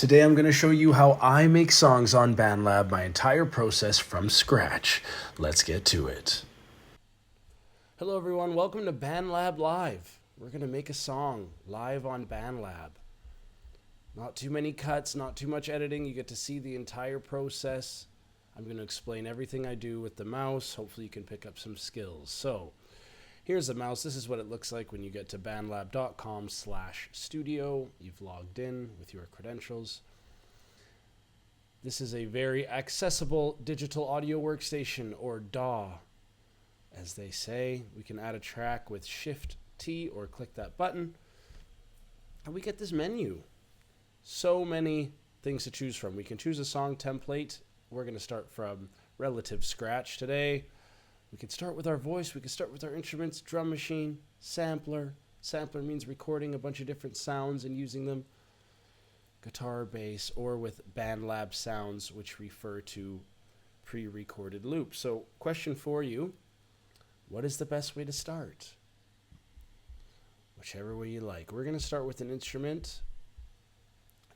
Today I'm going to show you how I make songs on Bandlab, my entire process from scratch. Let's get to it. Hello everyone, welcome to Bandlab Live. We're going to make a song live on Bandlab. Not too many cuts, not too much editing. You get to see the entire process. I'm going to explain everything I do with the mouse. Hopefully you can pick up some skills. So here's the mouse. This is what it looks like when you get to bandlab.com/studio. You've logged in with your credentials. This is a very accessible digital audio workstation, or DAW, as they say. We can add a track with Shift-T or click that button, and we get this menu. So many things to choose from. We can choose a song template. We're going to start from relative scratch today. We could start with our voice. We could start with our instruments, drum machine, sampler. Sampler means recording a bunch of different sounds and using them. Guitar, bass, or with Bandlab sounds, which refer to pre-recorded loops. So, question for you, what is the best way to start? Whichever way you like. We're going to start with an instrument,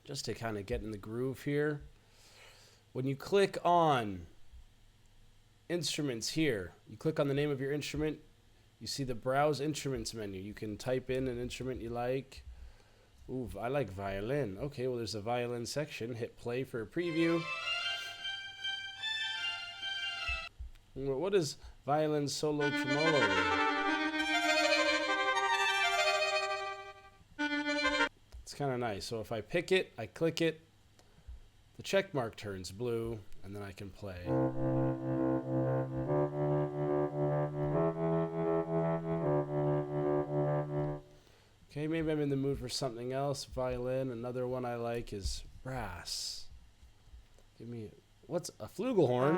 just to kind of get in the groove here. When you click on instruments here, you click on the name of your instrument, you see the browse instruments menu. You can type in an instrument you like. Ooh, I like violin. Okay, well there's a violin section. Hit play for a preview. What is violin solo tremolo? It's kind of nice. So if I pick it, I click it, the check mark turns blue, and then I can play. Okay, maybe I'm in the mood for something else. Violin. Another one I like is brass. Give me, what's a flugelhorn?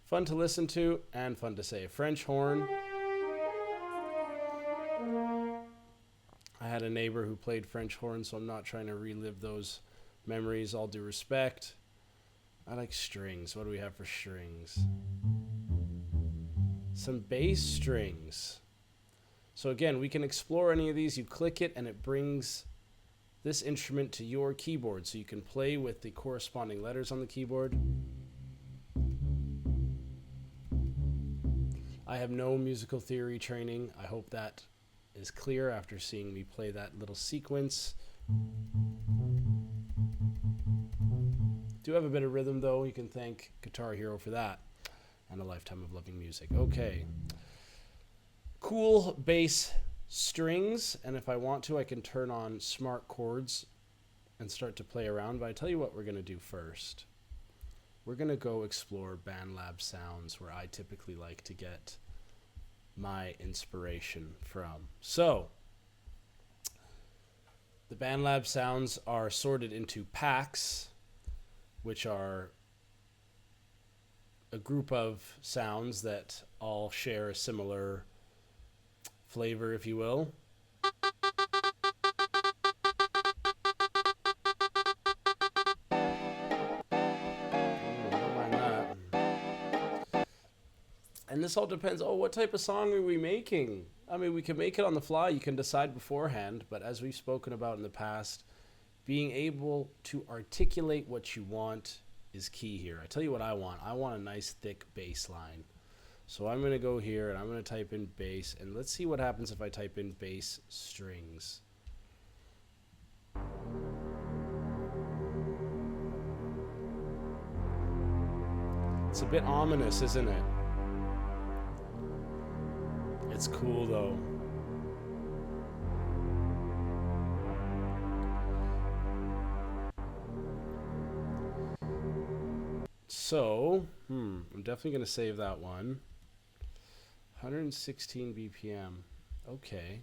Fun to listen to and fun to say. French horn. I had a neighbor who played French horn, so I'm not trying to relive those memories, all due respect. I like strings. What do we have for strings? Some bass strings. So again, we can explore any of these. You click it and it brings this instrument to your keyboard, so you can play with the corresponding letters on the keyboard. I have no musical theory training. I hope that is clear after seeing me play that little sequence. Do have a bit of rhythm though. You can thank Guitar Hero for that, and a lifetime of loving music. Okay. Cool bass strings, and if I want to, I can turn on smart chords and start to play around, but I tell you what we're going to do first. We're going to go explore Bandlab sounds, where I typically like to get my inspiration from. So, the Bandlab sounds are sorted into packs, which are a group of sounds that all share a similar flavor, if you will. And this all depends, what type of song are we making? I mean, we can make it on the fly. You can decide beforehand, but as we've spoken about in the past, being able to articulate what you want is key here. I tell you what I want. I want a nice thick bass line. So I'm going to go here and I'm going to type in bass, and let's see what happens if I type in bass strings. It's a bit ominous, isn't it? It's cool though. So, I'm definitely going to save that one. 116 BPM. Okay.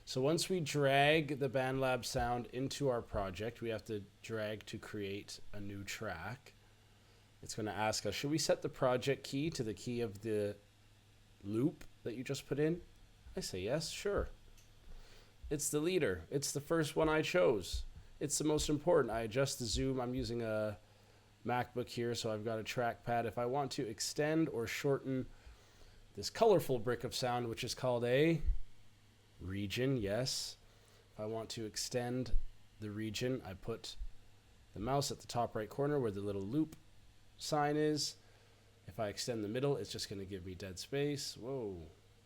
So once we drag the Bandlab sound into our project, we have to drag to create a new track. It's going to ask us, should we set the project key to the key of the loop that you just put in? I say yes, sure. It's the leader. It's the first one I chose. It's the most important. I adjust the zoom. I'm using a MacBook here, so I've got a trackpad. If I want to extend or shorten this colorful brick of sound, which is called a reed region, yes. If I want to extend the region, I put the mouse at the top right corner where the little loop sign is. If I extend the middle, it's just going to give me dead space. Whoa,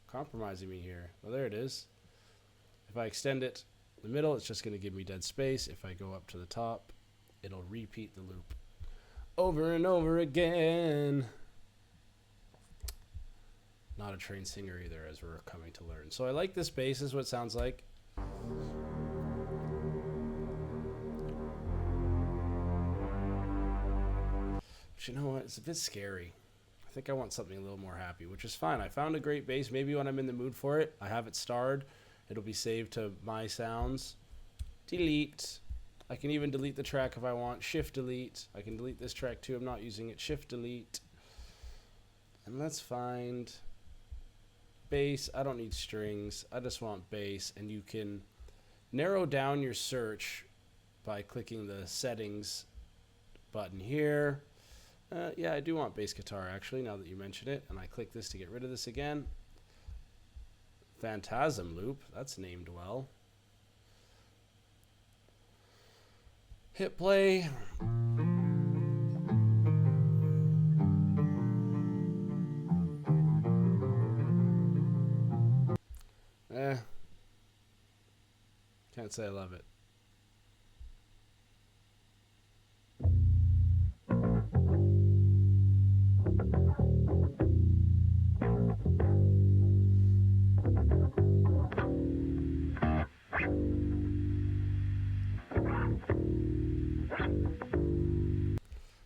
compromising me here. Well, there it is. If I extend it the middle, it's just going to give me dead space. If I go up to the top, it'll repeat the loop over and over again. Not a trained singer either, as we're coming to learn. So I like this bass, is what it sounds like. But you know what? It's a bit scary. I think I want something a little more happy, which is fine. I found a great bass. Maybe when I'm in the mood for it, I have it starred. It'll be saved to my sounds. Delete. I can even delete the track if I want. Shift delete. I can delete this track too. I'm not using it. Shift delete. And let's find bass. I don't need strings. I just want bass. And you can narrow down your search by clicking the settings button here. Yeah, I do want bass guitar actually, now that you mention it. And I click this to get rid of this again. Phantasm loop. That's named well. Hit play. Can't say I love it.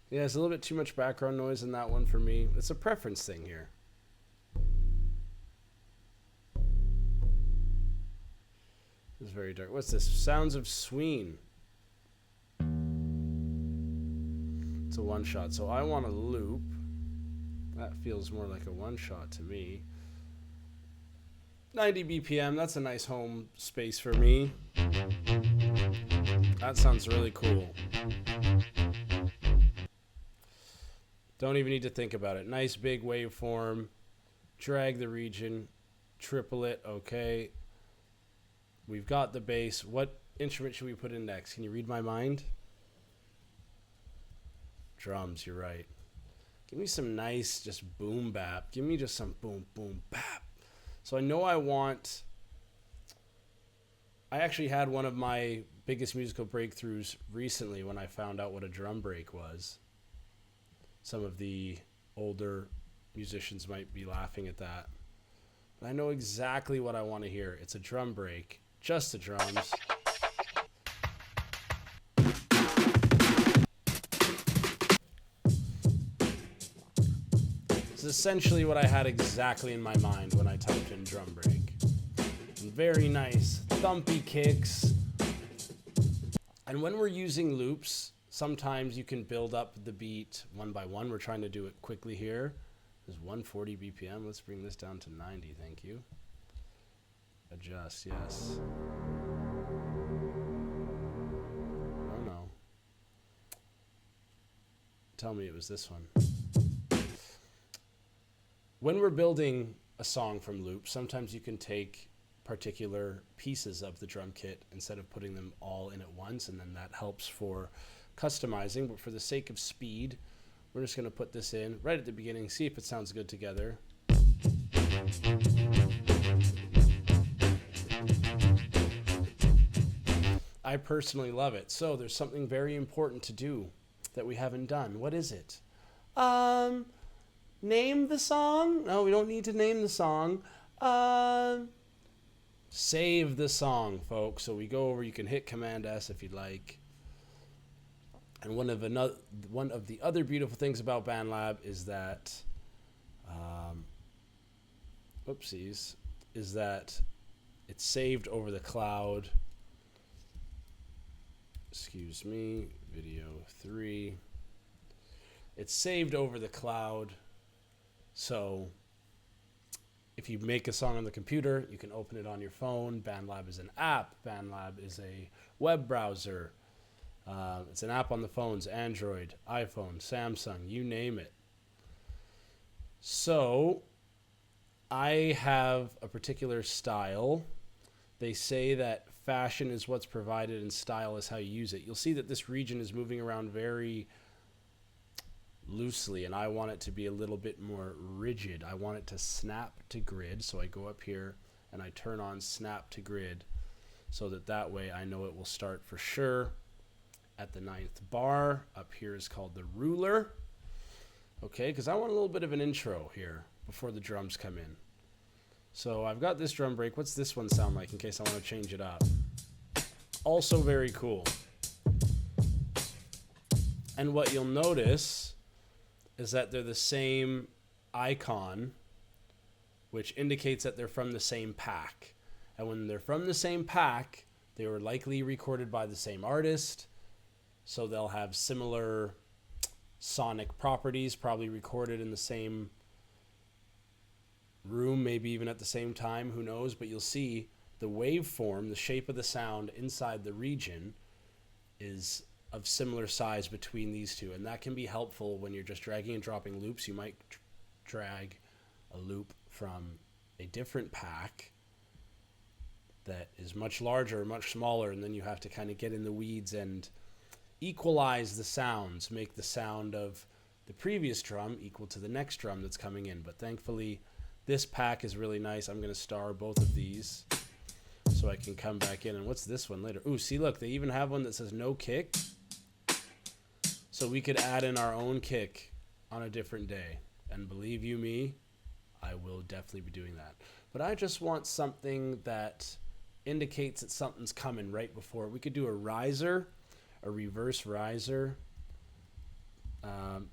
Yeah, there's a little bit too much background noise in that one for me. It's a preference thing here. It's very dark. What's this? Sounds of Sween. It's a one shot. So I want a loop. That feels more like a one shot to me. 90 BPM. That's a nice home space for me. That sounds really cool. Don't even need to think about it. Nice big waveform. Drag the region. Triple it. Okay. We've got the bass. What instrument should we put in next? Can you read my mind? Drums, you're right. Give me some nice just boom bap. Give me just some boom boom bap. So I know I actually had one of my biggest musical breakthroughs recently when I found out what a drum break was. Some of the older musicians might be laughing at that. But I know exactly what I want to hear. It's a drum break. Just the drums. This is essentially what I had exactly in my mind when I typed in drum break. And very nice thumpy kicks. And when we're using loops, sometimes you can build up the beat one by one. We're trying to do it quickly here. There's 140 BPM. Let's bring this down to 90. Thank you. Adjust, yes. Oh no. Tell me it was this one. When we're building a song from loops, sometimes you can take particular pieces of the drum kit instead of putting them all in at once, and then that helps for customizing. But for the sake of speed, we're just going to put this in right at the beginning, see if it sounds good together. I personally love it. So there's something very important to do that we haven't done. What is it? Name the song? No, we don't need to name the song. Save the song, folks. So we go over, you can hit Command S if you'd like. And one of the other beautiful things about Bandlab is that, is that it's saved over the cloud. Excuse me, video 3. It's saved over the cloud. So if you make a song on the computer, you can open it on your phone. Bandlab is an app. Bandlab is a web browser. It's an app on the phones, Android, iPhone, Samsung, you name it. So I have a particular style They say that fashion is what's provided and style is how you use it. You'll see that this region is moving around very loosely, and I want it to be a little bit more rigid. I want it to snap to grid, so I go up here and I turn on snap to grid so that way I know it will start for sure at the 9th bar. Up here is called the ruler. Okay, because I want a little bit of an intro here before the drums come in. So I've got this drum break. What's this one sound like in case I want to change it up? Also very cool. And what you'll notice is that they're the same icon, which indicates that they're from the same pack. And when they're from the same pack, they were likely recorded by the same artist, so they'll have similar sonic properties, probably recorded in the same room, maybe even at the same time, who knows, but you'll see the waveform, the shape of the sound inside the region is of similar size between these two, and that can be helpful when you're just dragging and dropping loops. You might drag a loop from a different pack that is much larger or much smaller, and then you have to kind of get in the weeds and equalize the sounds, make the sound of the previous drum equal to the next drum that's coming in. But thankfully this pack is really nice. I'm going to star both of these so I can come back in. And what's this one later? Ooh, see, look, they even have one that says no kick. So we could add in our own kick on a different day. And believe you me, I will definitely be doing that. But I just want something that indicates that something's coming right before. We could do a riser, a reverse riser.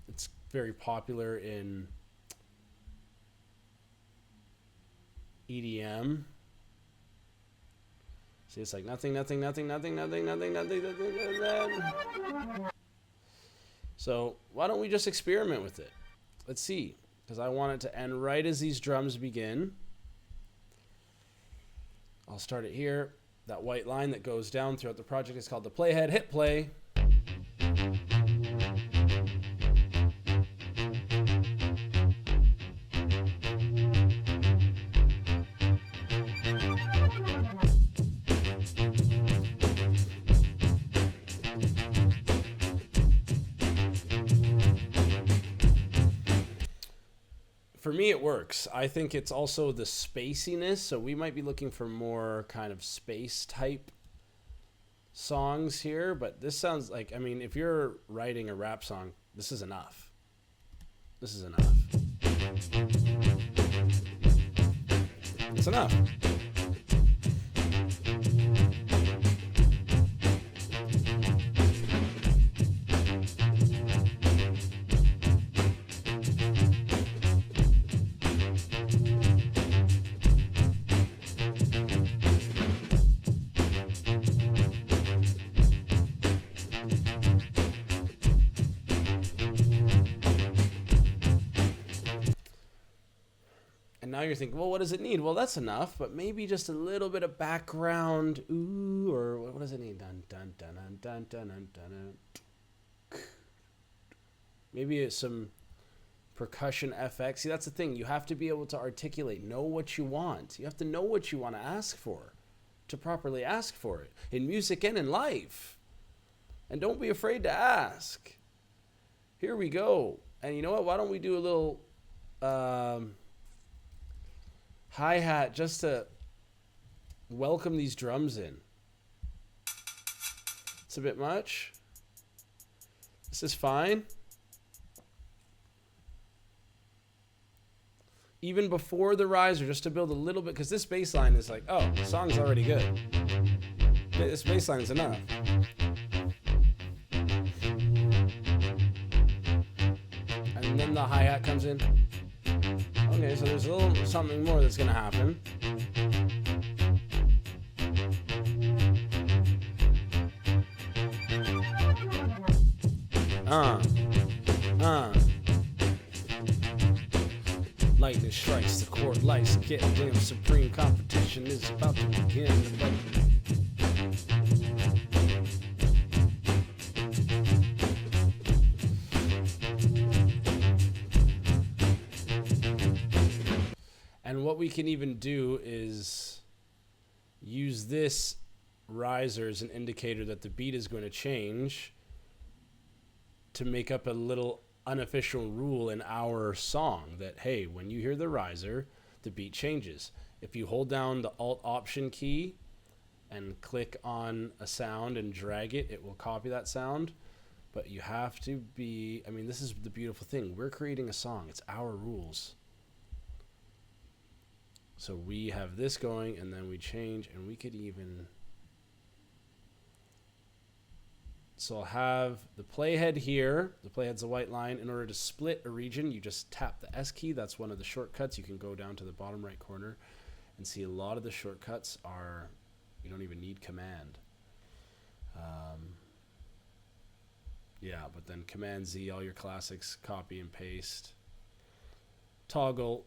It's very popular in EDM. See, it's like nothing, nothing, nothing, nothing, nothing, nothing, nothing, nothing, nothing. So why don't we just experiment with it? Let's see, because I want it to end right as these drums begin. I'll start it here. That white line that goes down throughout the project is called the playhead. Hit play. For me, it works. I think it's also the spaciness. So we might be looking for more kind of space type songs here. But this sounds like, I mean, if you're writing a rap song, this is enough. This is enough. It's enough. Now you're thinking, well, what does it need? Well, that's enough, but maybe just a little bit of background, ooh, or what does it need? Dun, dun, dun, dun, dun, dun, dun, dun, dun. Maybe it's some percussion FX. See, that's the thing. You have to be able to articulate, know what you want. You have to know what you want to ask for to properly ask for it in music and in life. And don't be afraid to ask. Here we go. And you know what? Why don't we do a little hi-hat just to welcome these drums in. It's a bit much. This is fine. Even before the riser, just to build a little bit, because this bass line is like, oh, the song's already good. This bass line is enough. And then the hi-hat comes in. Okay, so there's a little something more that's going to happen. Lightning strikes the court, lights get dim. Supreme competition is about to begin. And what we can even do is use this riser as an indicator that the beat is going to change to make up a little unofficial rule in our song that, hey, when you hear the riser, the beat changes. If you hold down the Alt Option key and click on a sound and drag it, it will copy that sound. But you have to be, I mean, this is the beautiful thing. We're creating a song. It's our rules. So we have this going, and then we change, and we could even... So I'll have the playhead here. The playhead's a white line. In order to split a region, you just tap the S key. That's one of the shortcuts. You can go down to the bottom right corner and see a lot of the shortcuts are, you don't even need command. Yeah, but then Command Z, all your classics, copy and paste. Toggle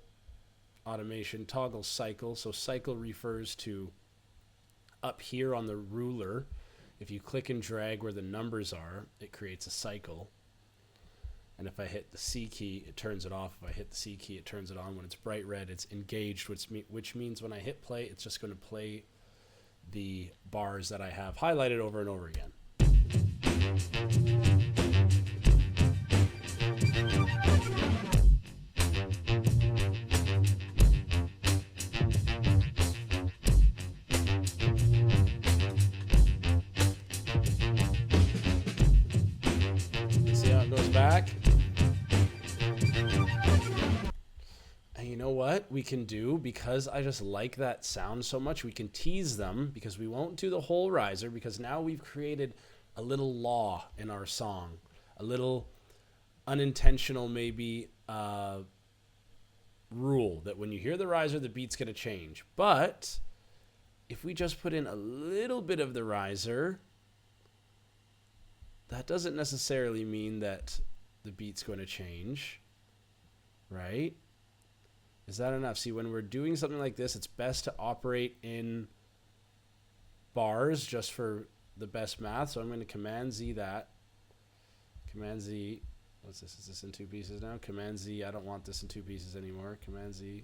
automation, toggle cycle. So cycle refers to up here on the ruler. If you click and drag where the numbers are, it creates a cycle. And if I hit the C key, it turns it off. If I hit the C key, it turns it on. When it's bright red, it's engaged, which means when I hit play, it's just going to play the bars that I have highlighted over and over again. See how it goes back? And you know what we can do, because I just like that sound so much, we can tease them, because we won't do the whole riser, because now we've created a little law in our song, a little unintentional maybe rule that when you hear the riser, the beat's going to change. But if we just put in a little bit of the riser, that doesn't necessarily mean that the beat's going to change, right? Is that enough? See, when we're doing something like this, it's best to operate in bars just for the best math. So I'm going to Command Z that. Command Z. What's this? Is this in two pieces now? Command Z. I don't want this in two pieces anymore. Command Z.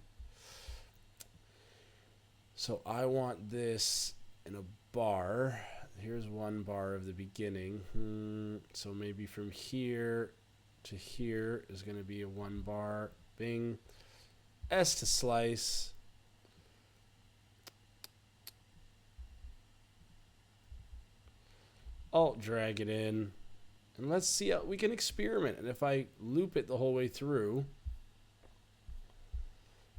So I want this in a bar. Here's one bar of the beginning. So maybe from here to here is going to be a one bar. Bing. S to slice. Alt drag it in. And let's see how we can experiment. And if I loop it the whole way through,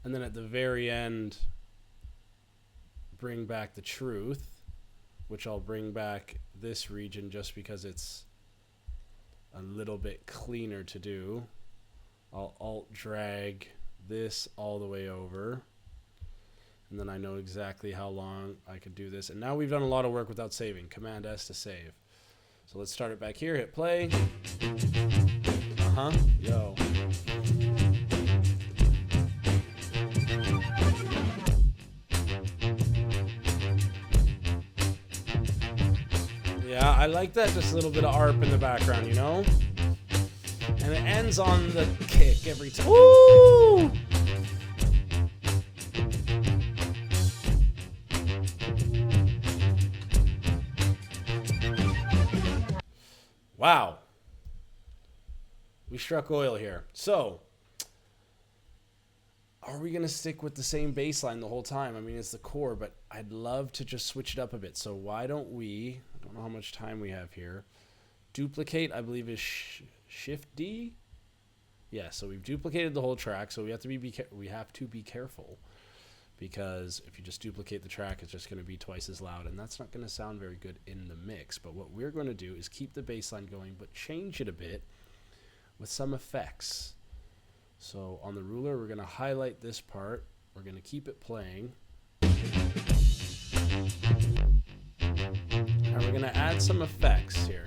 and then at the very end, bring back the truth, which I'll bring back this region just because it's a little bit cleaner to do. I'll alt drag this all the way over. And then I know exactly how long I could do this. And now we've done a lot of work without saving. Command S to save. So let's start it back here. Hit play. Yo. Yeah, I like that, just a little bit of ARP in the background, you know? And it ends on the kick every time. Woo! Wow. We struck oil here. So, are we going to stick with the same bass line the whole time? I mean, it's the core, but I'd love to just switch it up a bit. So why don't we, I don't know how much time we have here. Duplicate, I believe, is Shift D. Yeah, so we've duplicated the whole track, so we have to be careful, because if you just duplicate the track, it's just going to be twice as loud, and that's not going to sound very good in the mix. But what we're going to do is keep the bass line going, but change it a bit with some effects. So on the ruler, we're going to highlight this part. We're going to keep it playing. And we're going to add some effects here.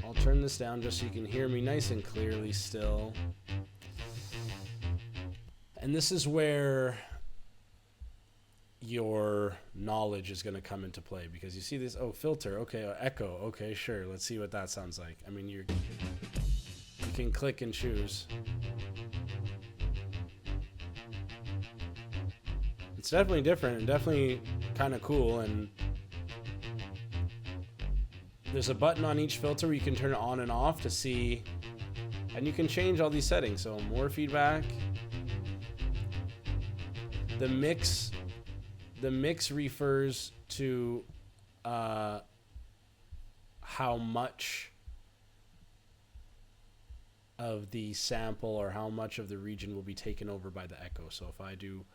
I'll turn this down just so you can hear me nice and clearly still. And this is where your knowledge is going to come into play, because you see this, oh, filter, okay, echo, okay, sure, let's see what that sounds like. I mean, you can click and choose. And It's definitely different and definitely kind of cool. And there's a button on each filter where you can turn it on and off to see, and you can change all these settings. So more feedback. The mix refers to how much of the sample or how much of the region will be taken over by the echo. So if I do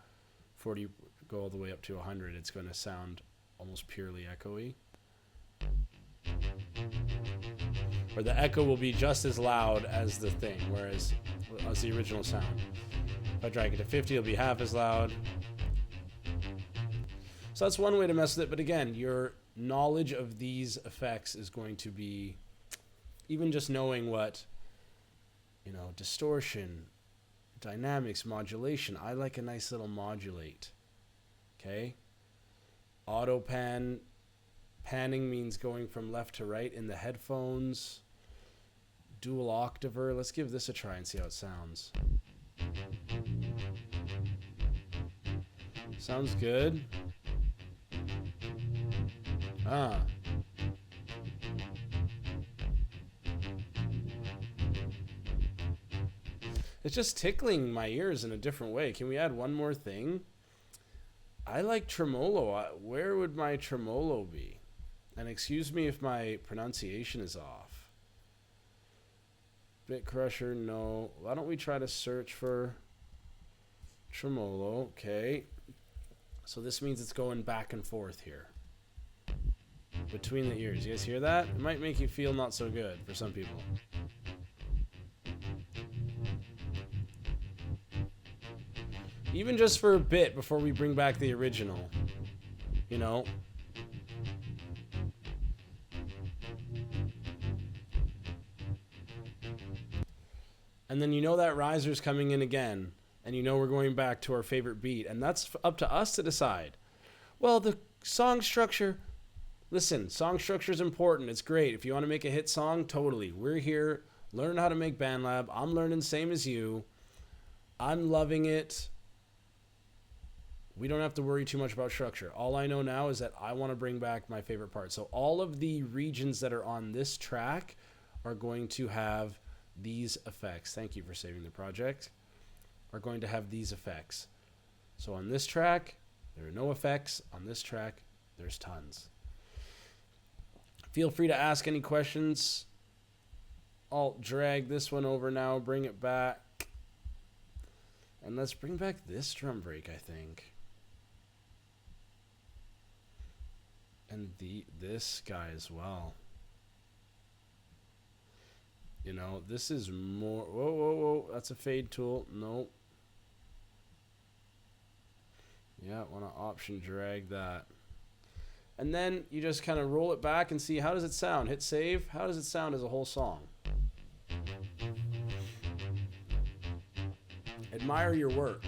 40, go all the way up to 100, it's going to sound almost purely echoey. Or the echo will be just as loud as the thing, whereas as the original sound. If I drag it to 50, it'll be half as loud. So that's one way to mess with it. But again, your knowledge of these effects is going to be, even just knowing what, distortion, dynamics, modulation. I like a nice little modulate. Okay. Auto pan. Panning means going from left to right in the headphones. Dual octaver. Let's give this a try and see how it sounds. Sounds good. It's just tickling my ears in a different way. Can we add one more thing? I like tremolo. Where would my tremolo be? And excuse me if my pronunciation is off. Bit crusher, no. Why don't we try to search for tremolo? Okay. So this means it's going back and forth here. Between the ears. You guys hear that? It might make you feel not so good for some people. Even just for a bit before we bring back the original. And then that riser's coming in again. And we're going back to our favorite beat. And that's up to us to decide. Well, the song structure... Listen, song structure is important. It's great. If you want to make a hit song, totally. We're here. Learn how to make Bandlab. I'm learning the same as you. I'm loving it. We don't have to worry too much about structure. All I know now is that I want to bring back my favorite part. So all of the regions that are on this track are going to have these effects. Thank you for saving the project. Are going to have these effects. So on this track, there are no effects. On this track, there's tons. Feel free to ask any questions. I'll drag this one over now, bring it back. And let's bring back this drum break, I think. And this guy as well. This is more... Whoa. That's a fade tool. Nope. Yeah, want to option drag that. And then you just kind of roll it back and see, how does it sound? Hit save. How does it sound as a whole song? Admire your work.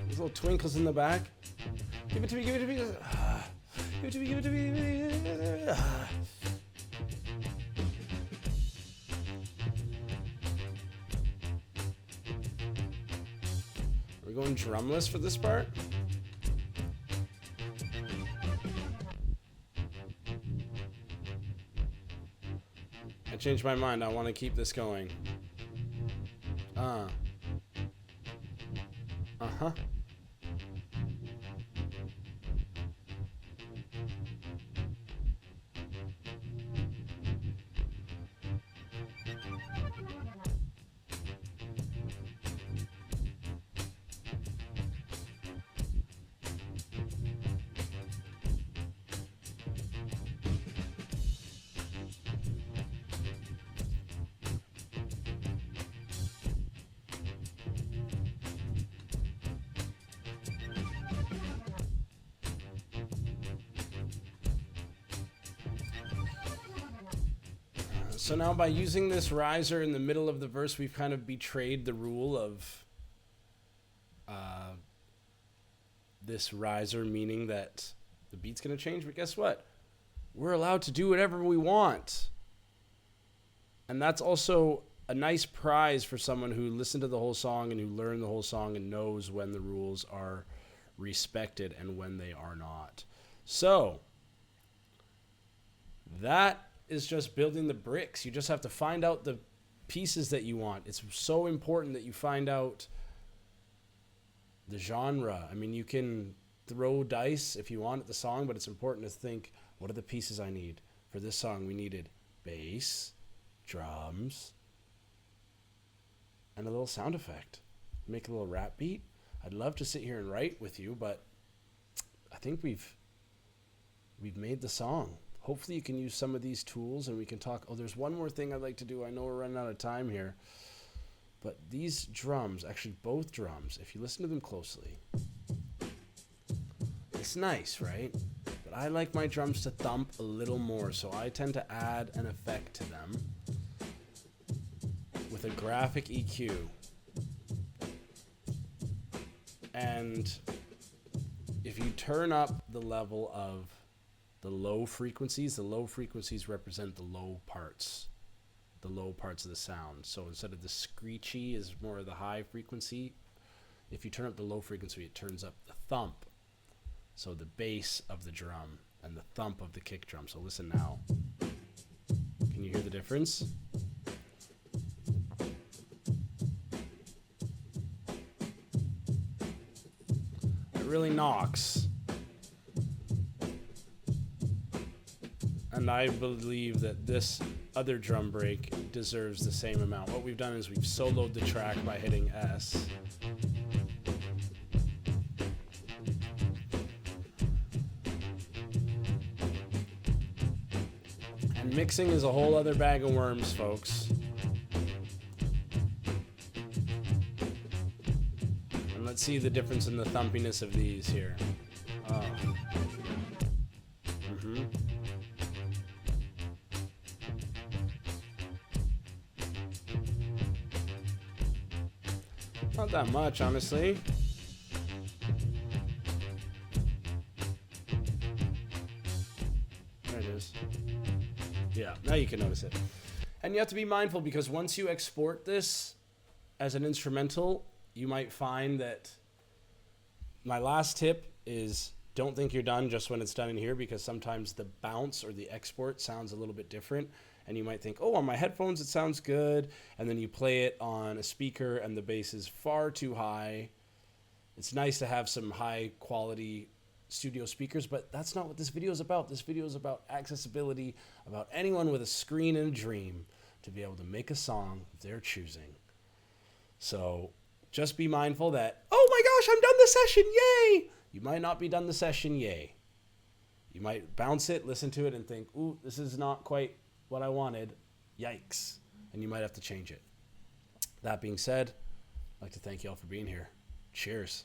Little twinkles in the back. Give it to me, give it to me. Give it to me, give it to me. Are we going drumless for this part? I changed my mind. I want to keep this going. Uh-huh. So now by using this riser in the middle of the verse, we've kind of betrayed the rule of this riser, meaning that the beat's going to change. But guess what? We're allowed to do whatever we want. And that's also a nice prize for someone who listened to the whole song and who learned the whole song and knows when the rules are respected and when they are not. So that is just building the bricks. You just have to find out the pieces that you want. It's so important that you find out the genre. I mean, you can throw dice if you want at the song, but it's important to think, what are the pieces I need? For this song, we needed bass, drums, and a little sound effect. Make a little rap beat. I'd love to sit here and write with you, but I think we've made the song. Hopefully you can use some of these tools and we can talk. Oh, there's one more thing I'd like to do. I know we're running out of time here. But these drums, actually both drums, if you listen to them closely, it's nice, right? But I like my drums to thump a little more, so I tend to add an effect to them with a graphic EQ. And if you turn up the level of the low frequencies represent the low parts of the sound. So instead of the screechy is more of the high frequency. If you turn up the low frequency, it turns up the thump. So the bass of the drum and the thump of the kick drum. So listen now. Can you hear the difference? It really knocks. And I believe that this other drum break deserves the same amount. What we've done is we've soloed the track by hitting S. And mixing is a whole other bag of worms, folks. And let's see the difference in the thumpiness of these here. Oh. Not that much, honestly. There it is. Yeah, now you can notice it. And you have to be mindful because once you export this as an instrumental, you might find that my last tip is don't think you're done just when it's done in here, because sometimes the bounce or the export sounds a little bit different. And you might think, oh, on my headphones it sounds good. And then you play it on a speaker and the bass is far too high. It's nice to have some high quality studio speakers, but that's not what this video is about. This video is about accessibility, about anyone with a screen and a dream to be able to make a song of their choosing. So just be mindful that, oh my gosh, I'm done the session, yay! You might not be done the session, yay. You might bounce it, listen to it, and think, ooh, this is not quite what I wanted, yikes, and you might have to change it. That being said, I'd like to thank you all for being here. Cheers.